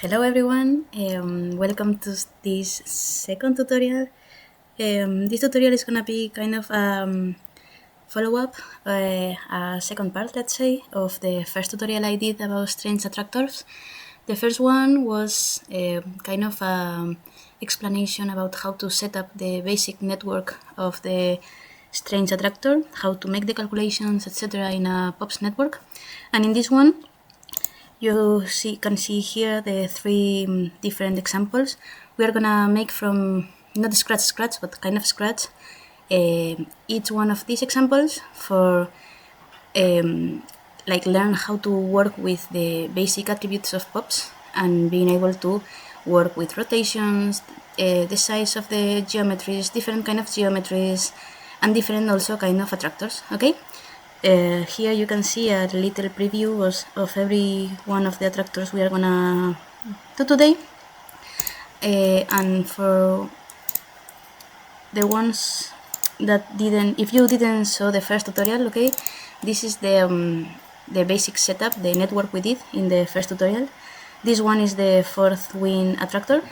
Hello everyone, welcome to this second tutorial. This tutorial is gonna be kind of follow-up, a second part, let's say, of the first tutorial I did about strange attractors. The first one was kind of explanation about how to set up the basic network of the strange attractor, how to make the calculations, etc. in a POPs network. And in this one, you can see here the three different examples. We are gonna make from not scratch, but kind of scratch each one of these examples for like learn how to work with the basic attributes of POPs and being able to work with rotations, the size of the geometries, different kind of geometries, and different also kind of attractors. Okay. Here you can see a little preview of every one of the attractors we are gonna do today. And for the ones that if you didn't saw the first tutorial, okay, this is the basic setup, the network we did in the first tutorial. This one is the fourth wing attractor.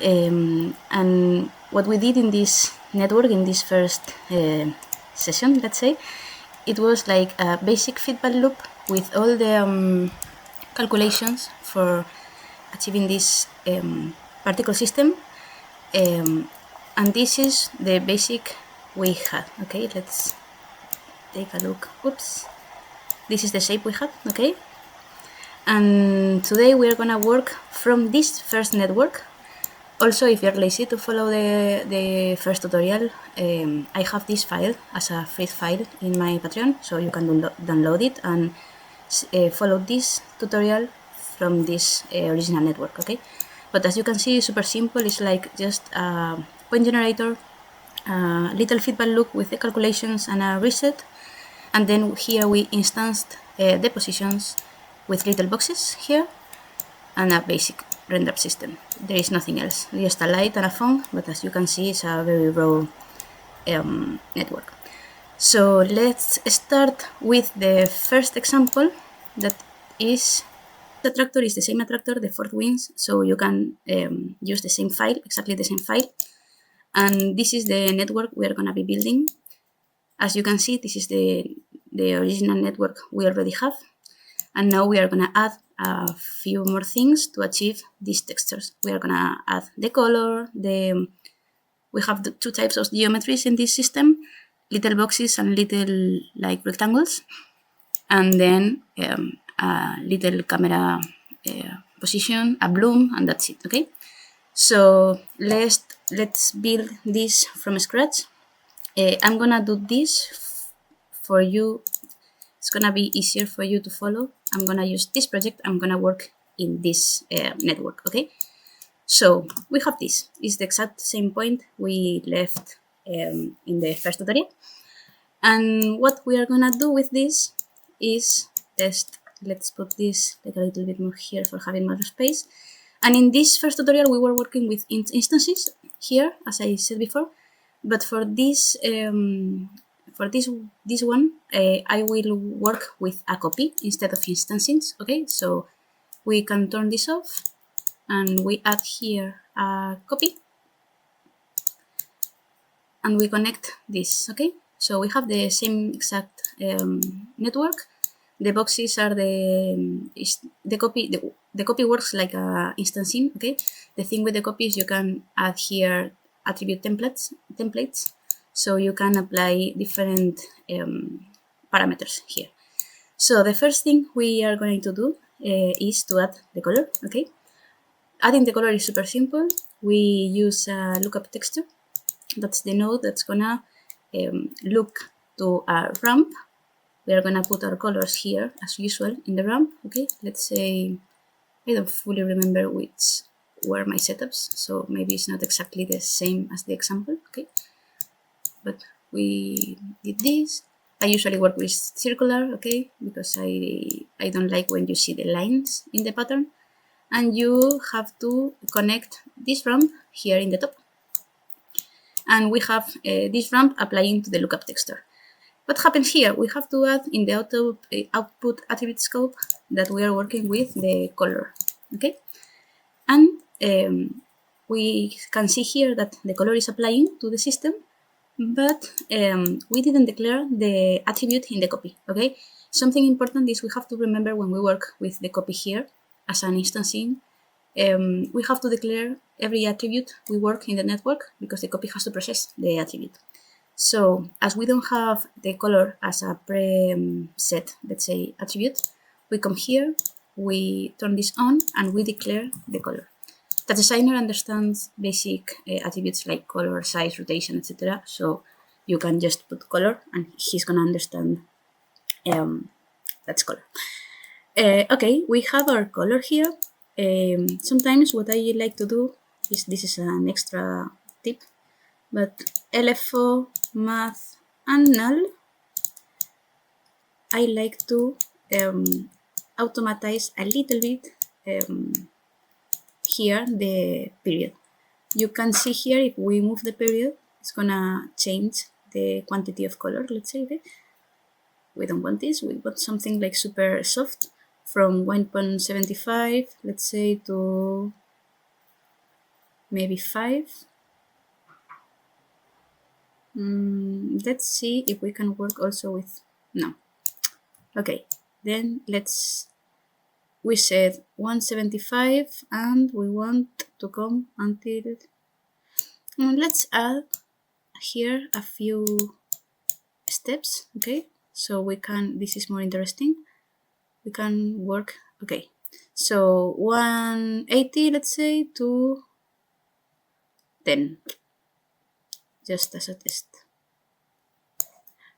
And what we did in this network, in this first session, let's say, it was like a basic feedback loop with all the calculations for achieving this particle system. And this is the basic we had. Okay, let's take a look. Oops. This is the shape we had. Okay. And today we are gonna work from this first network. Also, if you're lazy to follow the first tutorial, I have this file as a free file in my Patreon, so you can download it and follow this tutorial from this original network, okay? But as you can see, it's super simple. It's like just a point generator, a little feedback loop with the calculations and a reset. And then here we instanced the positions with little boxes here and a basic render system. There is nothing else, just a light and a phone, but as you can see, it's a very raw network. So let's start with the first example, that is the attractor is the same attractor, the fourth wings, so you can use the same file, exactly the same file. And this is the network we are going to be building. As you can see, this is the original network we already have. And now we are going to add a few more things to achieve these textures. We are going to add the color, we have the two types of geometries in this system, little boxes and little like rectangles, and then a little camera position, a bloom, and that's it, okay? So let's build this from scratch. I'm going to do this for you. It's going to be easier for you to follow. I'm going to use this project. I'm going to work in this network, okay? So we have this. It's the exact same point we left in the first tutorial. And what we are going to do with this is test. Let's put this like a little bit more here for having more space. And in this first tutorial, we were working with instances here, as I said before. But for this one, I will work with a copy instead of instances. Okay, so we can turn this off and we add here a copy and we connect this. Okay, so we have the same exact network. The boxes are the copy. The copy works like a instancing. Okay, the thing with the copy is you can add here attribute templates, so you can apply different parameters here. So the first thing we are going to do is to add the color. Okay, adding the color is super simple. We use a lookup texture. That's the node that's gonna look to a ramp. We are gonna put our colors here as usual in the ramp. Okay, let's say I don't fully remember which were my setups, so maybe it's not exactly the same as the example. Okay, but we did this. I usually work with circular, okay, because I don't like when you see the lines in the pattern. And you have to connect this ramp here in the top. And we have this ramp applying to the lookup texture. What happens here? We have to add in the output attribute scope that we are working with the color. Okay, And we can see here that the color is applying to the system, but we didn't declare the attribute in the copy, okay? Something important is we have to remember when we work with the copy here as an instancing, we have to declare every attribute we work in the network because the copy has to process the attribute. So as we don't have the color as a preset, let's say, attribute, we come here, we turn this on, and we declare the color. TouchDesigner understands basic attributes like color, size, rotation, etc. So you can just put color, and he's gonna understand that's color. Okay, we have our color here. Sometimes what I like to do is, this is an extra tip, but LFO, math, and null, I like to automatize a little bit here the period. You can see here, if we move the period, it's gonna change the quantity of color, let's say. Okay? We don't want this, we want something like super soft, from 1.75, let's say, to maybe 5. Let's see if we can work also with, no. Okay, then we said 175 and we want to come until, let's add here a few steps, okay? So we can, this is more interesting, we can work, okay. So 180, let's say, to 10, just as a test.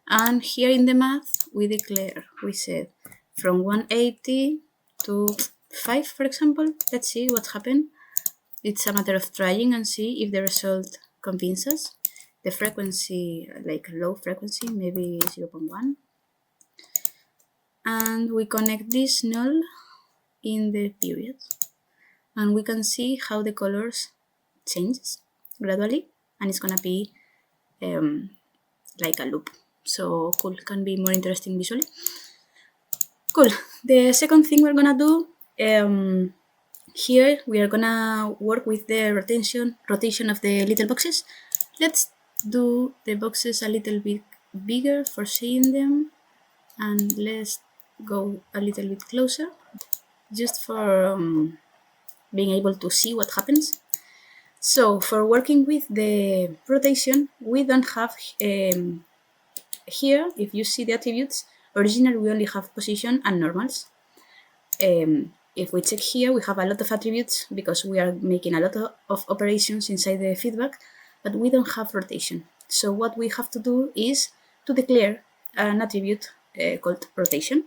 And here in the math, we declare, we said from 180 to 5, for example. Let's see what happened. It's a matter of trying and see if the result convinces us. The frequency, like low frequency, maybe 0.1. And we connect this null in the period. And we can see how the colors changes gradually. And it's gonna be like a loop. So cool, can be more interesting visually. Cool. The second thing we're gonna do, here we are gonna work with the rotation of the little boxes. Let's do the boxes a little bit bigger for seeing them, and let's go a little bit closer, just for being able to see what happens. So for working with the rotation, we don't have here, if you see the attributes, originally we only have position and normals. If we check here, we have a lot of attributes because we are making a lot of operations inside the feedback, but we don't have rotation. So what we have to do is to declare an attribute called rotation.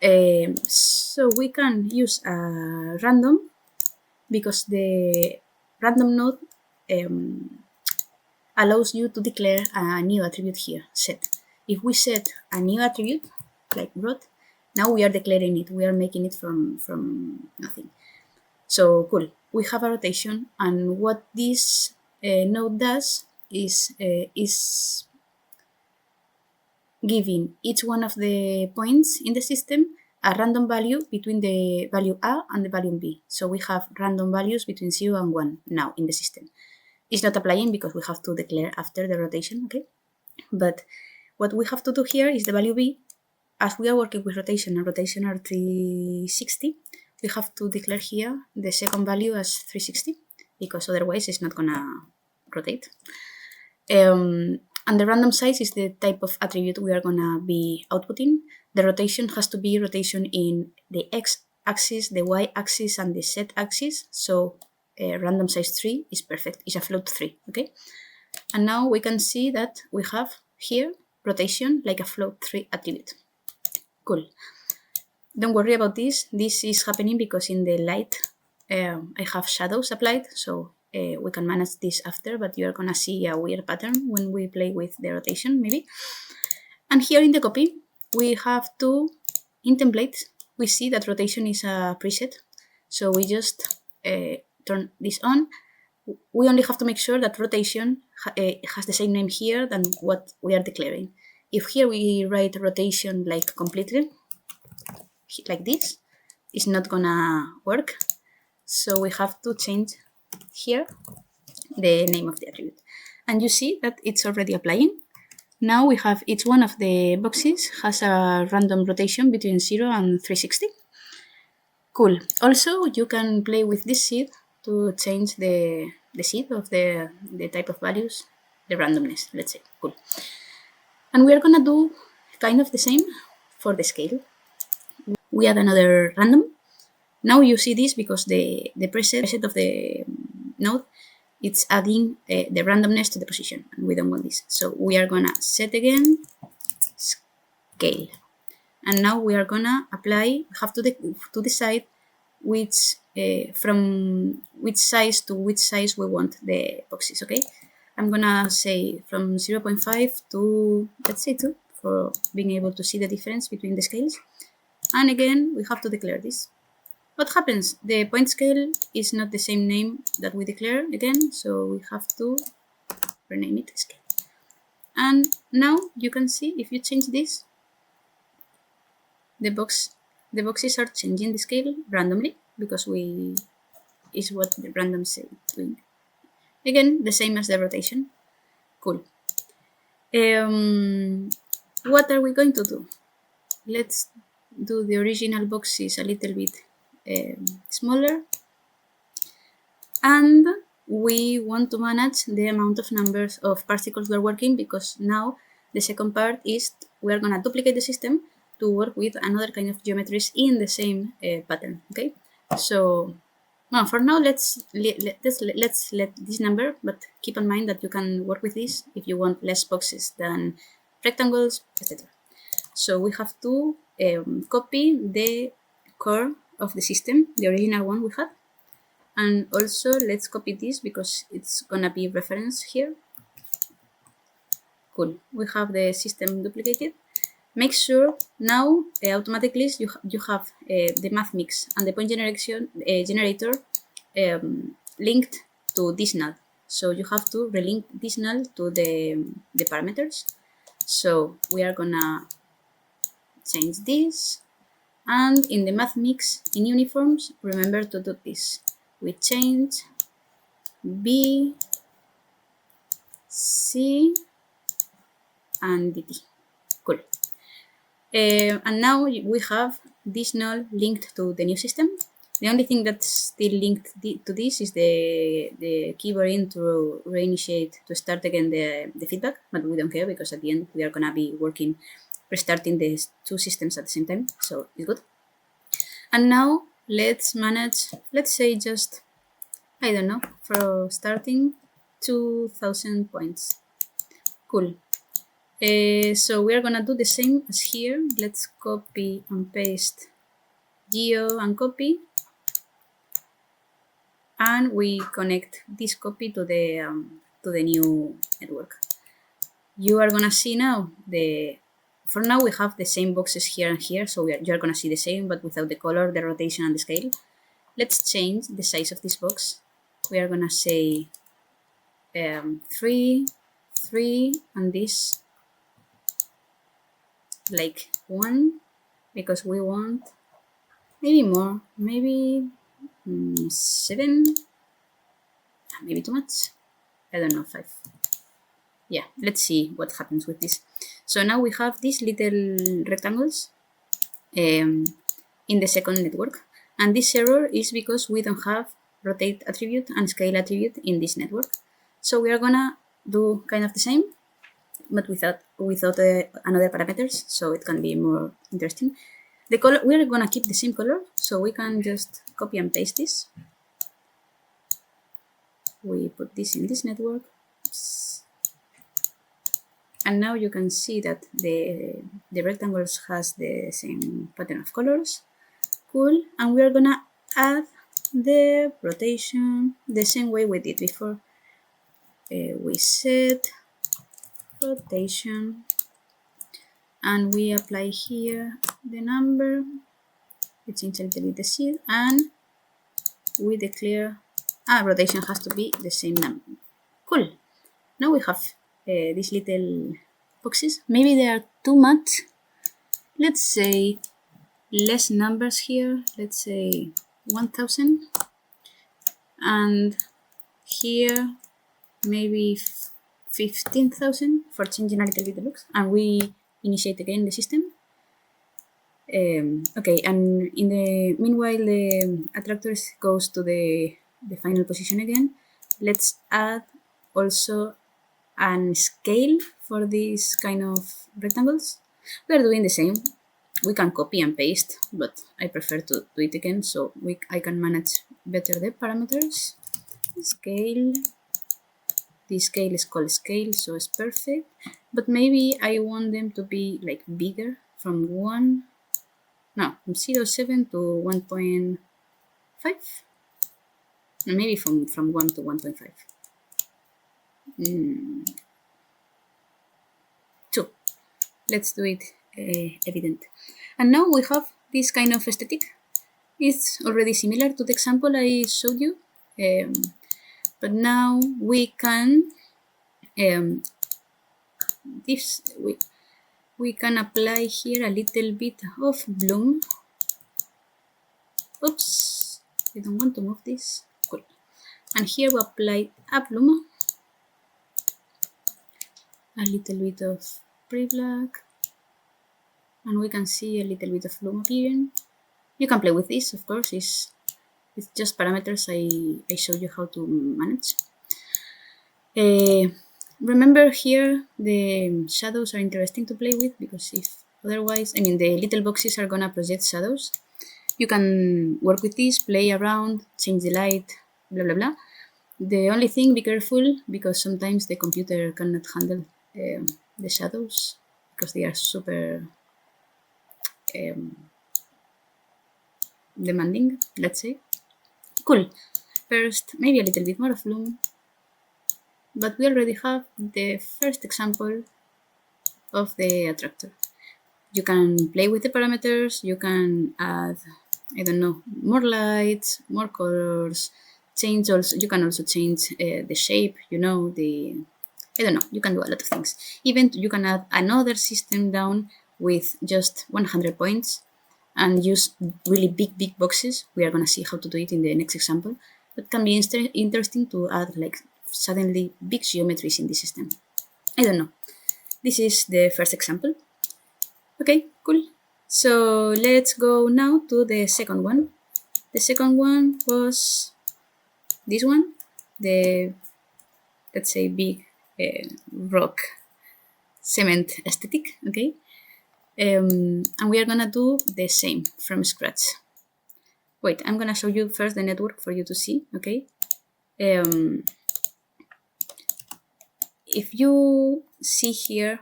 So we can use a random, because the random node allows you to declare a new attribute here, set. If we set a new attribute, like rot, now we are declaring it, we are making it from nothing. So cool, we have a rotation, and what this node does is giving each one of the points in the system a random value between the value A and the value B. So we have random values between 0 and 1 now in the system. It's not applying because we have to declare after the rotation, okay? But what we have to do here is the value B. As we are working with rotation, and rotation are 360, we have to declare here the second value as 360, because otherwise it's not gonna rotate. And the random size is the type of attribute we are gonna be outputting. The rotation has to be rotation in the x-axis, the y-axis, and the z-axis. So random size 3 is perfect. It's a float 3, okay? And now we can see that we have here rotation like a float 3 attribute. Cool. Don't worry about this. This is happening because in the light I have shadows applied, so we can manage this after, but you're gonna see a weird pattern when we play with the rotation, maybe. And here in the copy, we have to, in templates, we see that rotation is a preset. So we just turn this on. We only have to make sure that rotation has the same name here than what we are declaring. If here we write rotation like completely, like this, it's not gonna work. So we have to change here the name of the attribute. And you see that it's already applying. Now we have each one of the boxes has a random rotation between 0 and 360. Cool. Also, you can play with this seed to change the seed of the type of values, the randomness, let's say. Cool. And we are gonna do kind of the same for the scale. We add another random. Now you see this because the preset of the node, it's adding the randomness to the position, and we don't want this. So we are gonna set again scale. And now we are gonna apply, have to decide which from which size to which size we want the boxes, okay? I'm gonna say from 0.5 to, let's say 2, for being able to see the difference between the scales. And again, we have to declare this. What happens? The point scale is not the same name that we declare again, so we have to rename it scale. And now you can see if you change this, the boxes are changing the scale randomly because is what the random say doing. Again, the same as the rotation. Cool. What are we going to do? Let's do the original boxes a little bit smaller, and we want to manage the amount of numbers of particles we're working, because now the second part is we are going to duplicate the system to work with another kind of geometries in the same pattern. Okay, so for now let's let this number, but keep in mind that you can work with this if you want less boxes than rectangles, etc. So we have to copy the core of the system, the original one we had. And also let's copy this because it's gonna be reference here. Cool, we have the system duplicated. Make sure now automatically you have the math mix and the point generation generator linked to this null. So you have to relink this null to the parameters. So we are gonna change this, and in the math mix in uniforms, remember to do this. We change B, C, and DT. Cool. And now we have this null linked to the new system. The only thing that's still linked to this is the keyboard in to reinitiate, to start again the feedback, but we don't care because at the end we are gonna be working, restarting the two systems at the same time, so it's good. And now let's manage, let's say just, I don't know, for starting 2000 points. Cool. So we are gonna do the same as here. Let's copy and paste geo and copy, and we connect this copy to the new network. You are gonna see now for now we have the same boxes here and here, so you're gonna see the same but without the color, the rotation, and the scale. Let's change the size of this box. We are gonna say 3, 3, and this like 1, because we want maybe more, maybe 7, maybe too much, I don't know, 5. Yeah, let's see what happens with this. So now we have these little rectangles in the second network, and this error is because we don't have rotate attribute and scale attribute in this network. So we are gonna do kind of the same, but without another parameters, so it can be more interesting. The color, we're gonna keep the same color, so we can just copy and paste this. We put this in this network. And now you can see that the rectangles has the same pattern of colors. Cool. And we are gonna add the rotation the same way we did before. We set rotation, and we apply here the number. We change a little bit the seed, and we declare rotation has to be the same number. Cool. Now we have these little boxes. Maybe they are too much. Let's say less numbers here. Let's say 1000. and here maybe 15,000 for changing a little bit the looks, and we initiate again the system. Okay, and in the meanwhile the attractors goes to the final position again. Let's add also an scale for these kind of rectangles. We are doing the same. We can copy and paste, but I prefer to do it again so I can manage better the parameters. Scale. This scale is called scale, so it's perfect. But maybe I want them to be like bigger from 0.7 to 1.5. Maybe from 1 to 1.5. 2. Let's do it evident. And now we have this kind of aesthetic. It's already similar to the example I showed you. But now we can we can apply here a little bit of bloom. Oops, I don't want to move this. Cool. And here we apply a bloom, a little bit of pre-black, and we can see a little bit of bloom appearing. You can play with this, of course. It's just parameters I showed you how to manage. Remember here the shadows are interesting to play with, because if otherwise, I mean, the little boxes are gonna project shadows. You can work with this, play around, change the light, blah blah blah. The only thing, be careful, because sometimes the computer cannot handle the shadows because they are super demanding, let's say. Cool. First, maybe a little bit more of bloom, but we already have the first example of the attractor. You can play with the parameters, you can add, I don't know, more lights, more colors, change also, you can also change the shape, you know, I don't know, you can do a lot of things. Even you can add another system down with just 100 points and use really big boxes. We are gonna see how to do it in the next example, but can be interesting to add like suddenly big geometries in the system. I don't know. This is the first example. Okay, cool. So let's go now to the second one. The second one was this one, the, let's say, big rock cement aesthetic, okay? And we are gonna do the same from scratch. Wait, I'm gonna show you first the network for you to see, okay? If you see here,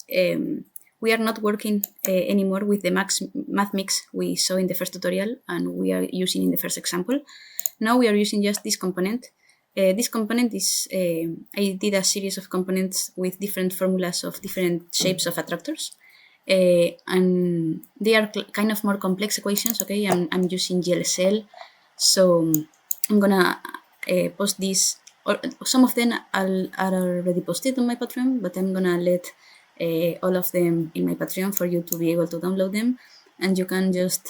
we are not working anymore with the math mix we saw in the first tutorial and we are using in the first example. Now we are using just this component. This component is, I did a series of components with different formulas of different shapes of attractors. And they are kind of more complex equations, okay? I'm using GLSL, so I'm gonna post these, or some of them are already posted on my Patreon, but I'm gonna let all of them in my Patreon for you to be able to download them, and you can just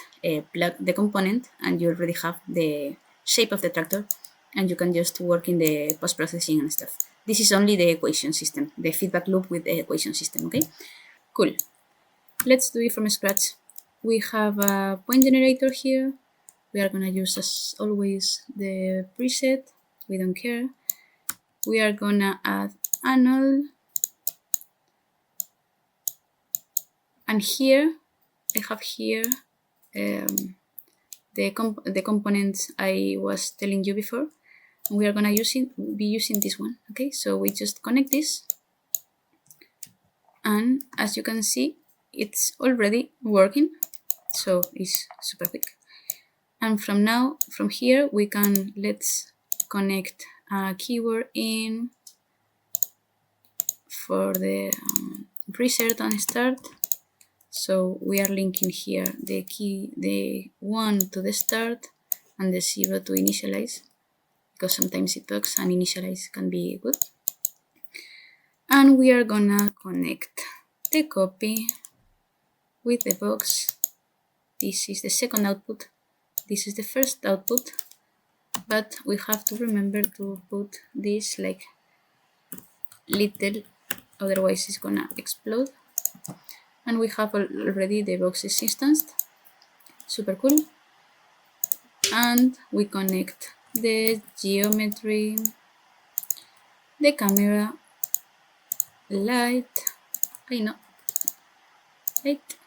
plug the component and you already have the shape of the tractor, and you can just work in the post-processing and stuff. This is only the equation system, the feedback loop with the equation system, okay? Cool. Let's do it from scratch. We have a point generator here. We are gonna use, as always, the preset. We don't care. We are gonna add a null. And here, I have here the components I was telling you before. We are gonna be using this one, okay? So we just connect this. And as you can see, it's already working. So it's super quick. And from here, we can, let's connect a keyword in for the presert and start. So we are linking here the 1 to the start and the 0 to initialize, because sometimes it talks and initialize can be good. And we are gonna connect the copy with the box. This is the second output. This is the first output. but we have to remember to put this like little, otherwise it's gonna explode. And we have already the boxes instanced, super cool. And we connect the geometry, the camera, light, I know, light.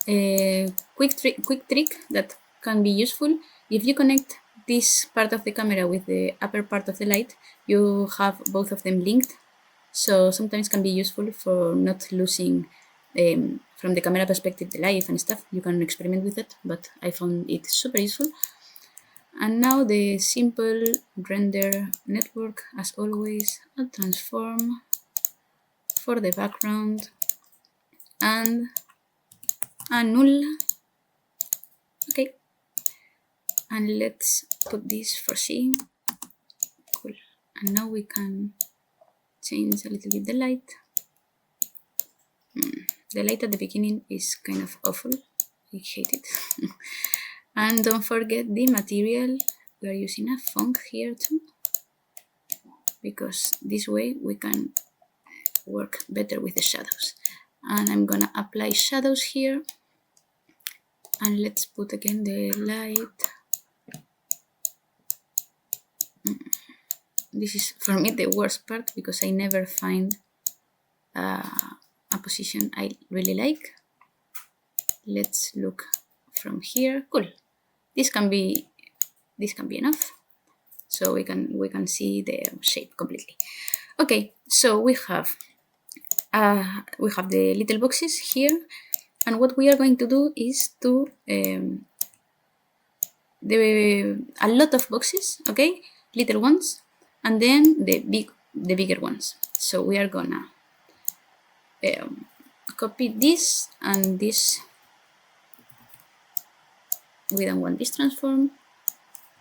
A quick trick that can be useful: if you connect this part of the camera with the upper part of the light, you have both of them linked. So sometimes can be useful for not losing from the camera perspective the light and stuff. You can experiment with it, but I found it super useful. And now the simple render network, as always, a transform for the background and a null. Okay, and let's put this for C. Cool. And now we can change a little bit the light. The light at the beginning is kind of awful. I hate it. And don't forget the material. We are using a funk here too, because this way we can work better with the shadows. And I'm gonna apply shadows here. And let's put again the light. This is for me the worst part because I never find a position I really like. Let's look from here. Cool. This can be enough. So we can see the shape completely. Okay, so we have the little boxes here, and what we are going to do is to a lot of boxes, okay, little ones, and then the bigger ones. So we are gonna copy this and this. We don't want this transform.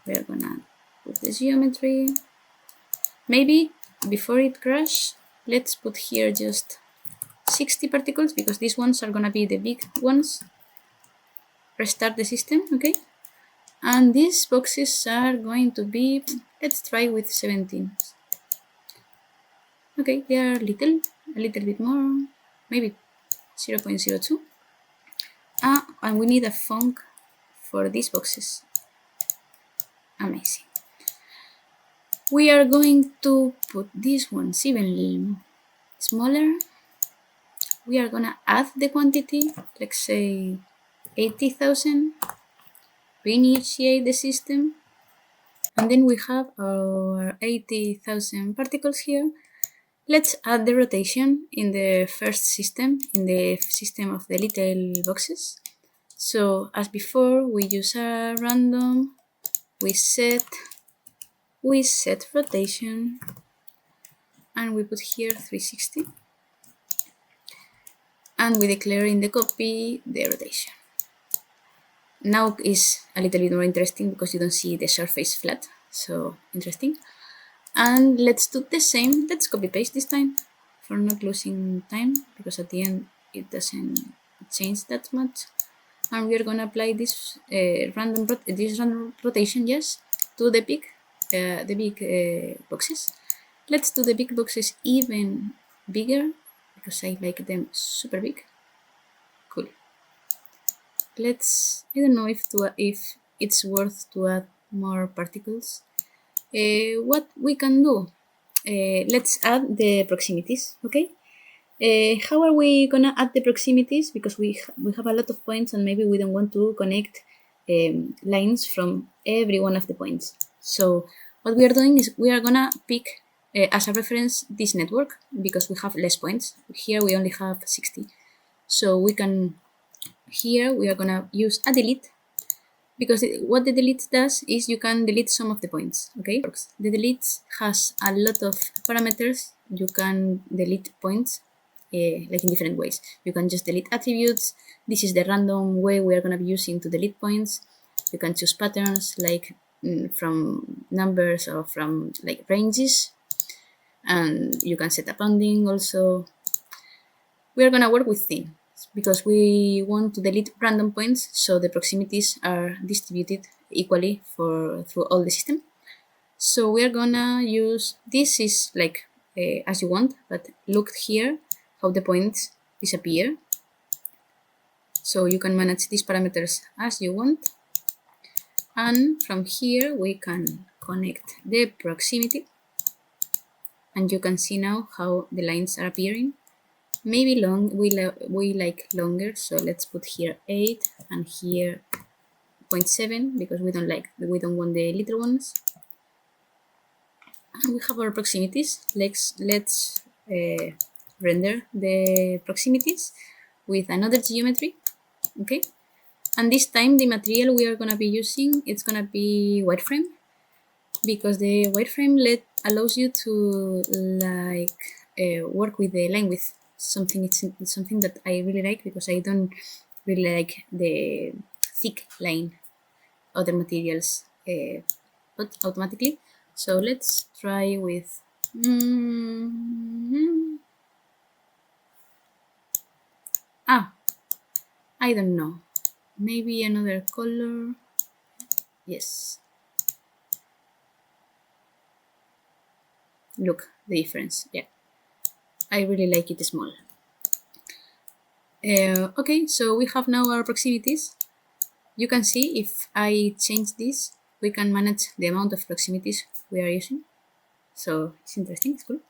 We're gonna put the geometry. Maybe before it crashes, let's put here just 60 particles, because these ones are gonna be the big ones. Restart the system, okay? And these boxes are going to be, let's try with 17. Okay, they are a little bit more, maybe 0.02. And we need a funk for these boxes. Amazing. We are going to put these ones even smaller. We are gonna add the quantity, let's say 80,000, reinitiate the system, and then we have our 80,000 particles here. Let's add the rotation in the first system, in the system of the little boxes. So as before, we use a random, we set rotation, and we put here 360. And we declare in the copy the rotation. Now is a little bit more interesting because you don't see the surface flat, so interesting. And let's do the same. Let's copy paste this time for not losing time, because at the end it doesn't change that much. And we are gonna apply this random rotation, yes, to the big boxes. Let's do the big boxes even bigger, because I like them super big. Cool. Let's, I don't know if it's worth to add more particles. What we can do, let's add the proximities, okay? How are we gonna add the proximities? Because we have a lot of points, and maybe we don't want to connect lines from every one of the points. So what we are doing is we are gonna pick as a reference this network, because we have less points. Here we only have 60. So we can, here we are gonna use a delete, because what the delete does is you can delete some of the points, okay? The delete has a lot of parameters. You can delete points like in different ways. You can just delete attributes. This is the random way we are going to be using to delete points. You can choose patterns like from numbers or from like ranges, and you can set a bounding also. We are going to work with themes because we want to delete random points so the proximities are distributed equally through all the system. So we are gonna use, this is like as you want, but look here how the points disappear. So you can manage these parameters as you want. And from here we can connect the proximity, and you can see now how the lines are appearing. Maybe we like longer, so let's put here 8 and here 0.7 because we don't want the little ones. And we have our proximities. Let's render the proximities with another geometry, okay? And this time the material we are gonna be using, it's gonna be wireframe, because the wireframe allows you to like work with the line width. It's something that I really like, because I don't really like the thick line other materials put automatically. So let's try with I don't know, maybe another color. Yes, look the difference. Yeah, I really like it small. Okay, so we have now our proximities. You can see if I change this, we can manage the amount of proximities we are using. So it's interesting, it's cool.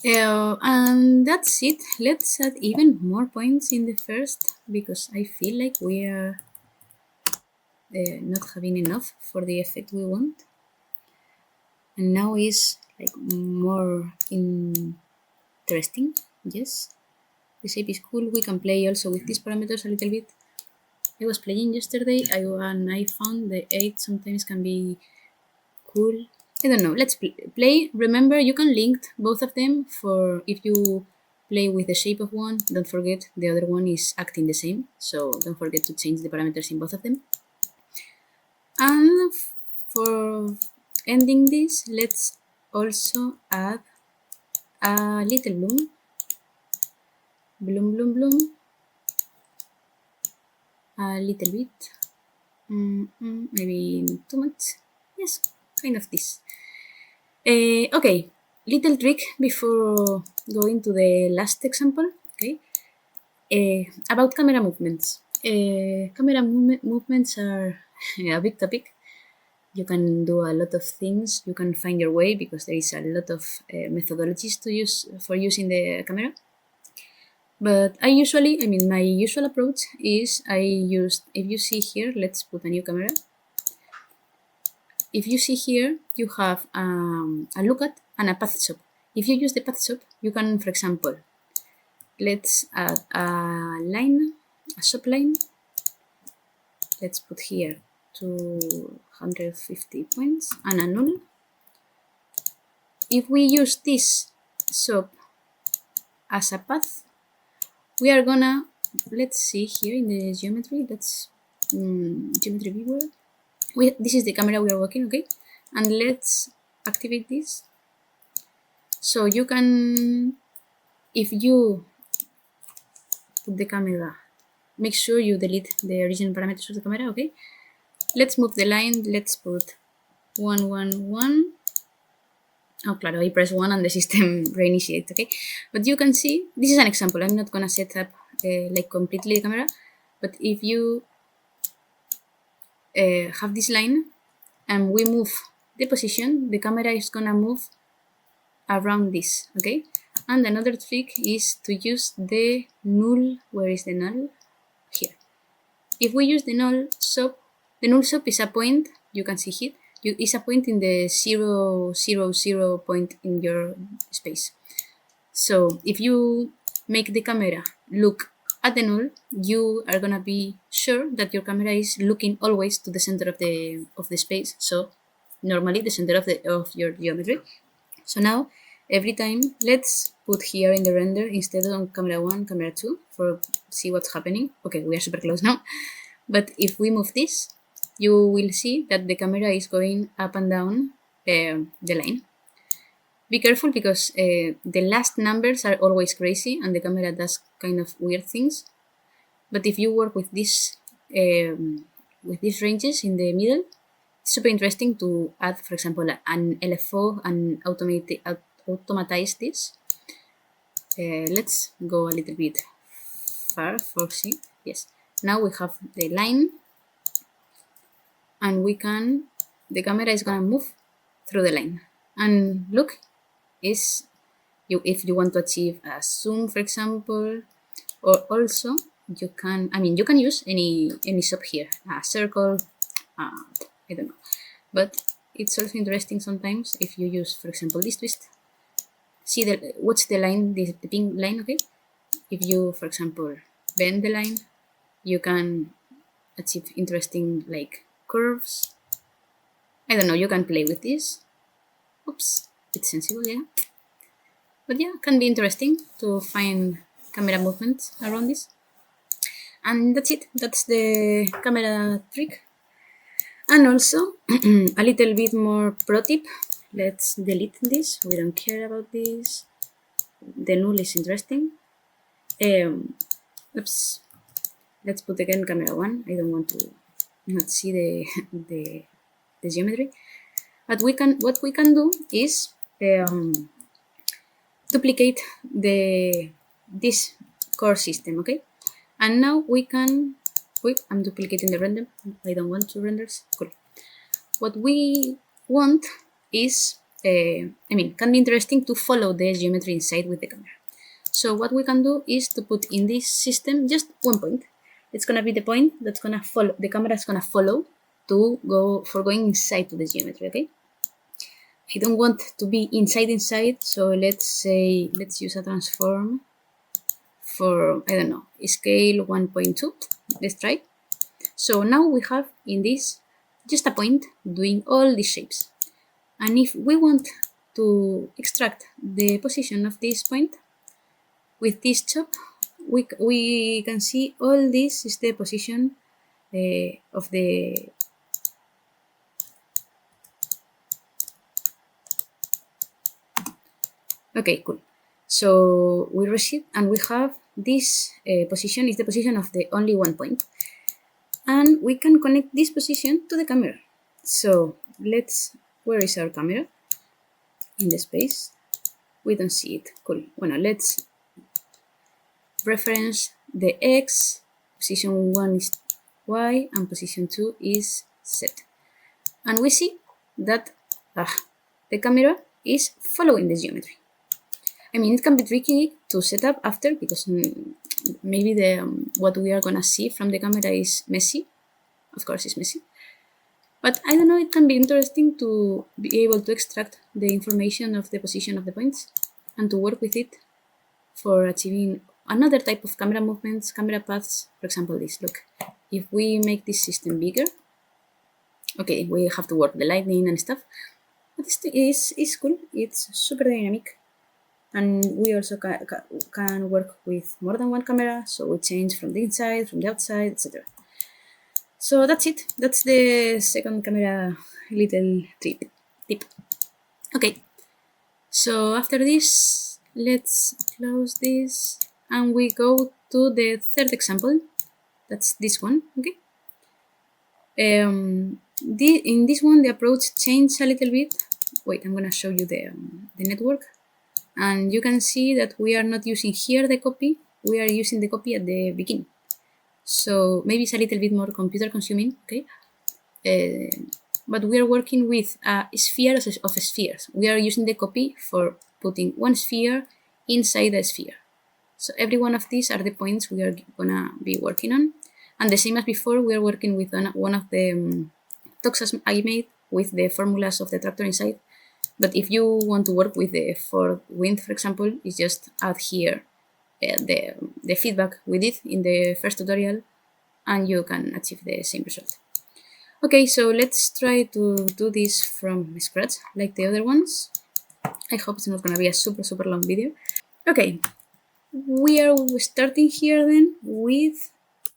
And that's it. Let's add even more points in the first, because I feel like we are not having enough for the effect we want. And now is like more interesting. Yes, the shape is cool. We can play also with these parameters a little bit. I was playing yesterday and I found the 8 sometimes can be cool. I don't know, let's play. Remember, you can link both of them for if you play with the shape of one, don't forget the other one is acting the same, so don't forget to change the parameters in both of them. And for ending this, let's also add a little bloom, a little bit, maybe too much, yes, kind of this. Okay, little trick before going to the last example, okay, about camera movements. Camera movements are a big topic. You can do a lot of things. You can find your way because there is a lot of methodologies to use for using the camera. But my usual approach is if you see here, let's put a new camera. If you see here, you have a lookat and a path swap. If you use the path swap, you can, for example, let's add a swap line. Let's put here 250 points and a null. If we use this swap as a path, we are gonna, let's see here in the geometry, that's geometry viewer. This is the camera we are working, okay? And let's activate this. So you can, if you put the camera, make sure you delete the original parameters of the camera, okay? Let's move the line, let's put 1, 1, 1. Oh, claro, I press 1 and the system reinitiates, okay? But you can see, this is an example. I'm not gonna set up like completely the camera, but if you have this line and we move the position, the camera is gonna move around this, okay? And another trick is to use the null. Where is the null? Here. If we use the null swap is a point, you can see here, is a point in the 0, 0, 0 point in your space. So if you make the camera look at the null, you are gonna be sure that your camera is looking always to the center of the space. So normally the center of your geometry. So now every time, let's put here in the render instead of camera 1, camera 2 for see what's happening. Okay, we are super close now. But if we move this, you will see that the camera is going up and down the line. Be careful because the last numbers are always crazy and the camera does kind of weird things. But if you work with these ranges in the middle, it's super interesting to add, for example, an LFO and automatize this. Let's go a little bit far for see. Yes. Now we have the line, and the camera is gonna move through the line. And look, if you want to achieve a zoom, for example, or also you can use any shape here, a circle, I don't know, but it's also interesting sometimes if you use, for example, this twist. See what's the line, the pink line, okay? If you, for example, bend the line, you can achieve interesting like curves. I don't know, you can play with this. Oops, it's sensible, yeah. But yeah, can be interesting to find camera movements around this. And that's it. That's the camera trick. And also, a little bit more pro tip. Let's delete this. We don't care about this. The null is interesting. Oops. Let's put again camera 1. I don't want to not see the geometry. But what we can do is duplicate this core system, okay? And now we can, wait, I'm duplicating the render. I don't want to renders. Cool. What we want is, can be interesting to follow the geometry inside with the camera. So what we can do is to put in this system just one point. It's gonna be the point that's gonna follow, the camera is gonna follow to go for going inside to the geometry, okay? I don't want to be inside, so let's use a transform for, I don't know, scale 1.2. Let's try. So now we have in this just a point doing all these shapes. And if we want to extract the position of this point with this chop, we can see all this is the position of the okay, cool. So we receive and we have this position is the position of the only one point. And we can connect this position to the camera. So where is our camera? In the space. We don't see it. Cool. Well, let's reference the X, position 1 is Y, and position 2 is Z. And we see that the camera is following the geometry. I mean, it can be tricky to set up after because maybe what we are gonna see from the camera is messy. Of course, it's messy. But I don't know, it can be interesting to be able to extract the information of the position of the points and to work with it for achieving another type of camera movements, camera paths. For example, this, look, if we make this system bigger, okay, we have to work the lighting and stuff, but it's cool, it's super dynamic. And we also can work with more than one camera, so we change from the inside, from the outside, etc. So that's it. That's the second camera little tip. Okay, so after this, let's close this and we go to the third example. That's this one, okay? In this one, the approach changed a little bit. Wait, I'm gonna show you the network. And you can see that we are not using here the copy, we are using the copy at the beginning. So maybe it's a little bit more computer consuming, okay? But we are working with a sphere of spheres. We are using the copy for putting one sphere inside a sphere. So every one of these are the points we are gonna be working on. And the same as before, we are working with one of the talks I made with the formulas of the attractor inside. But if you want to work with the for wind, for example, it's just add here the feedback we did in the first tutorial, and you can achieve the same result. Okay, so let's try to do this from scratch, like the other ones. I hope it's not gonna be a super long video. Okay, we are starting here then with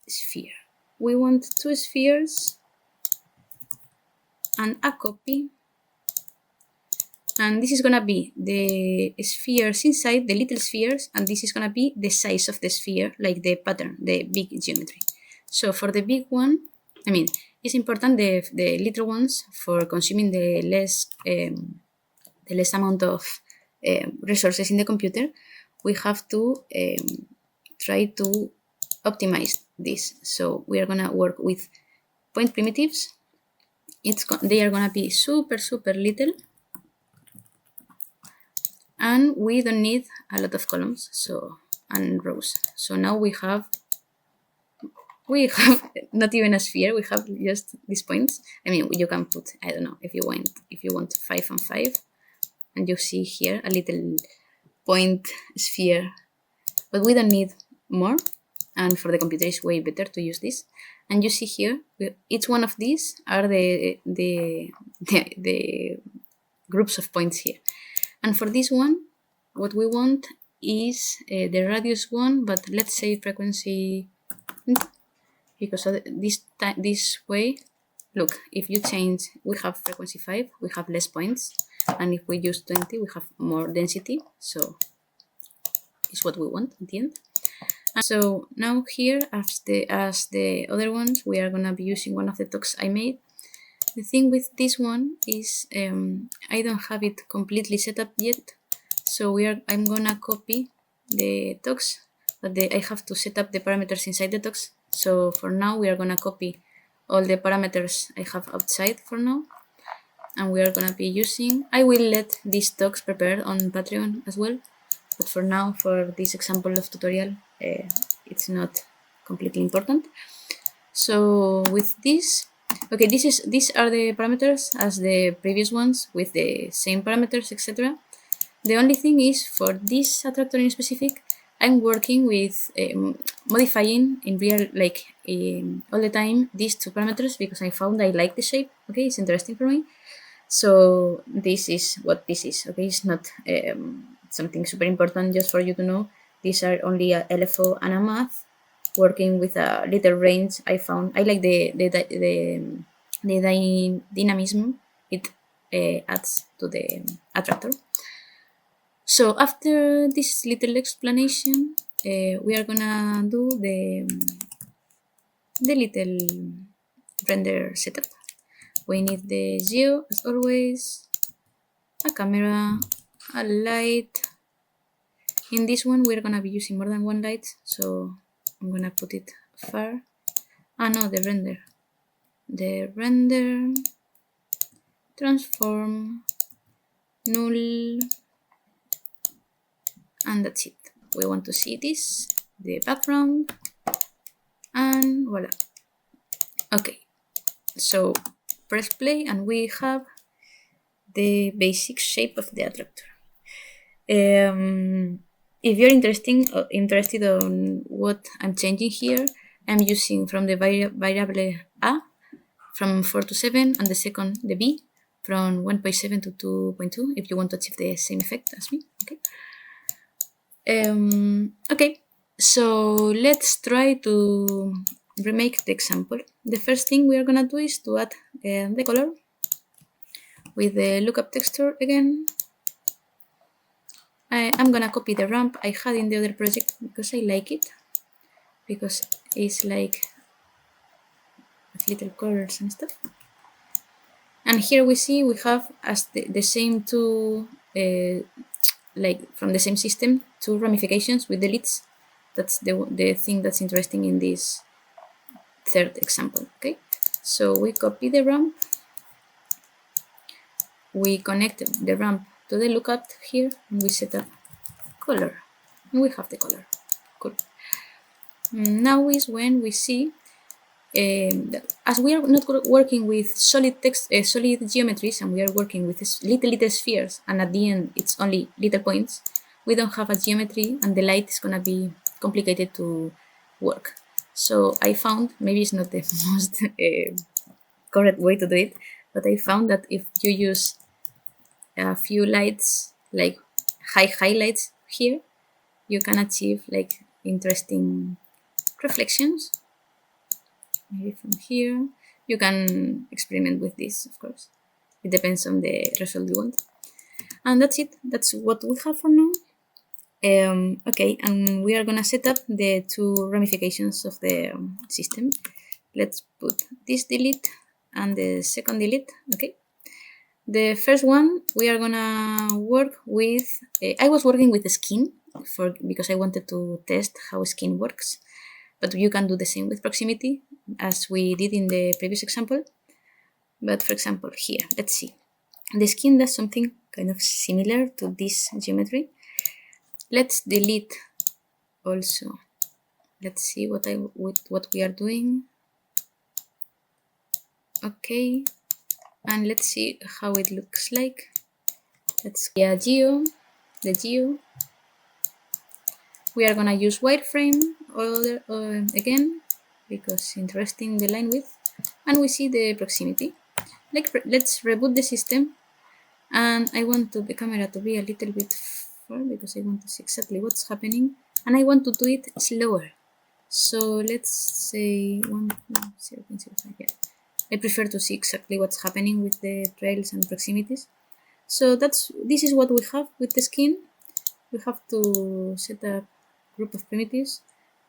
sphere. We want two spheres and a copy And this is gonna be the spheres inside, the little spheres, and this is gonna be the size of the sphere, like the pattern, the big geometry. So for the big one, I mean, it's important the little ones for consuming the less amount of resources in the computer. We have to try to optimize this. So we are gonna work with point primitives. They are gonna be super little, and we don't need a lot of columns and rows. So now we have not even a sphere, we have just these points. I mean, you can put, I don't know, if you want 5 and 5, and you see here a little point sphere, but we don't need more, and for the computer it's way better to use this. And you see here, each one of these are the groups of points here. And for this one, what we want is the radius one, but let's say frequency, because this way, look, if you change, we have frequency 5, we have less points, and if we use 20, we have more density, so it's what we want at the end. And so now here, as the other ones, we are gonna be using one of the talks I made. The thing with this one is I don't have it completely set up yet, so I'm gonna copy the talks, but I have to set up the parameters inside the talks. So for now, we are gonna copy all the parameters I have outside for now, and we are gonna be using. I will let these talks prepared on Patreon as well, but for now, for this example of tutorial, it's not completely important. So with this. Okay, these are the parameters as the previous ones with the same parameters, etc. The only thing is for this attractor in specific, I'm working with modifying in real, like all the time, these two parameters because I found I like the shape. Okay, it's interesting for me. So this is what this is. Okay, it's not something super important, just for you to know. These are only a LFO and a math. Working with a little range, I found I like the dynamism it adds to the attractor. So after this little explanation, we are gonna do the little render setup. We need the geo as always, a camera, a light. In this one, we're gonna be using more than one light, so I'm gonna put it far. No, the render, transform, null, and that's it. We want to see this, the background, and voila. Okay, so press play, and we have the basic shape of the attractor. If you're interested on what I'm changing here, I'm using from the variable A from 4 to 7, and the second, the B, from 1.7 to 2.2, if you want to achieve the same effect as me. Okay. Okay, so let's try to remake the example. The first thing we are gonna do is to add the color with the lookup texture again. I'm gonna copy the ramp I had in the other project because I like it, because it's like little colors and stuff. And here we see we have as the same two, like from the same system, two ramifications with the leads. That's the thing that's interesting in this third example. Okay, so we copy the ramp, we connect the ramp to the lookup here, and we set up color, and we have the color. Cool. Now is when we see, as we are not working with solid text, solid geometries, and we are working with little spheres, and at the end it's only little points, we don't have a geometry, and the light is gonna be complicated to work. So I found, maybe it's not the most correct way to do it, but I found that if you use a few lights, like highlights here, you can achieve like interesting reflections. Maybe from here, you can experiment with this, of course. It depends on the result you want. And that's it. That's what we have for now. Okay, and we are gonna set up the two ramifications of the system. Let's put this delete and the second delete. Okay. The first one we are gonna work with. I was working with the skin because I wanted to test how skin works, but you can do the same with proximity as we did in the previous example. But for example, here, let's see. The skin does something kind of similar to this geometry. Let's delete also. Let's see what we are doing. Okay, and let's see how it looks like. Let's the geo. We are gonna use wireframe again because interesting the line width, and we see the proximity. Let's reboot the system, and I want the camera to be a little bit far because I want to see exactly what's happening, and I want to do it slower. So let's say 0.05. Yeah, I prefer to see exactly what's happening with the trails and proximities. So this is what we have with the skin. We have to set up group of primitives.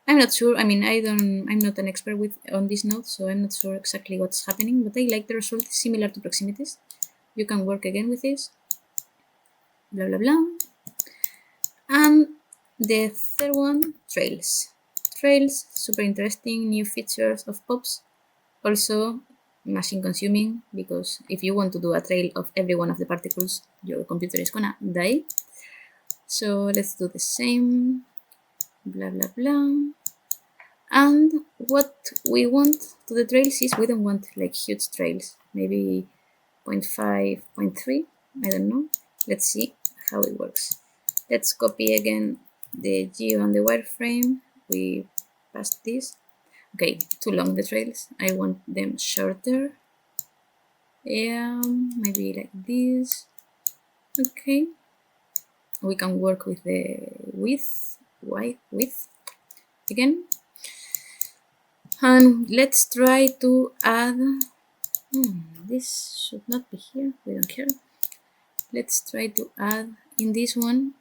I'm not sure. I mean, I'm not an expert on this node, so I'm not sure exactly what's happening. But I like the result. It's similar to proximities. You can work again with this. Blah blah blah. And the third one, trails. Trails, super interesting. New features of pops. Also, machine consuming because if you want to do a trail of every one of the particles, your computer is gonna die. So let's do the same. Blah blah blah. And what we want to the trails is we don't want like huge trails, maybe 0.5, 0.3, I don't know. Let's see how it works. Let's copy again the geo and the wireframe. We paste this. Okay, too long the trails. I want them shorter. Yeah, maybe like this. Okay. We can work with the width again. And let's try to add, this should not be here, we don't care. Let's try to add in this one,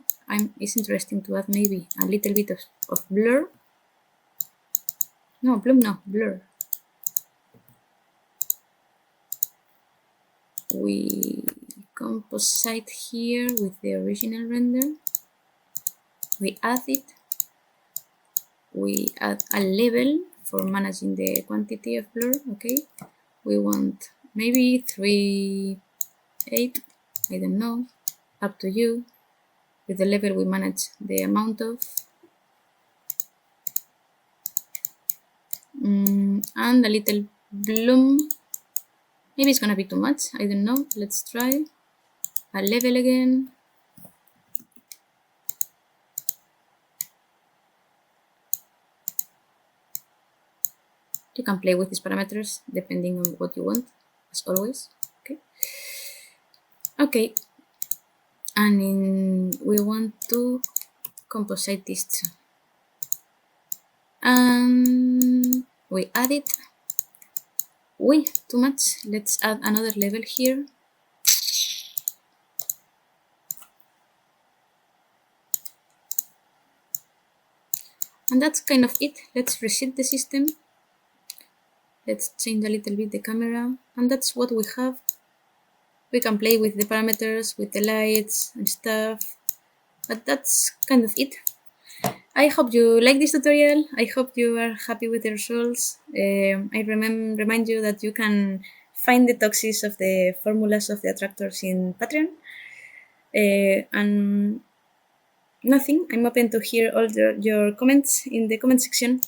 it's interesting to add maybe a little bit of blur. No, bloom, no, blur. We composite here with the original render. We add it. We add a level for managing the quantity of blur. Okay, we want maybe 3.8, I don't know, up to you. With the level we manage the amount of. And a little bloom. Maybe it's gonna be too much, I don't know. Let's try a level again. You can play with these parameters depending on what you want, as always. Okay, and we want to composite this too. And we add it. Way too much. Let's add another level here. And that's kind of it. Let's reset the system. Let's change a little bit the camera. And that's what we have. We can play with the parameters, with the lights and stuff. But that's kind of it. I hope you like this tutorial. I hope you are happy with the results. I remind you that you can find the toxins of the formulas of the attractors in Patreon. And nothing. I'm open to hear all your comments in the comment section.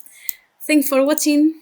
Thanks for watching.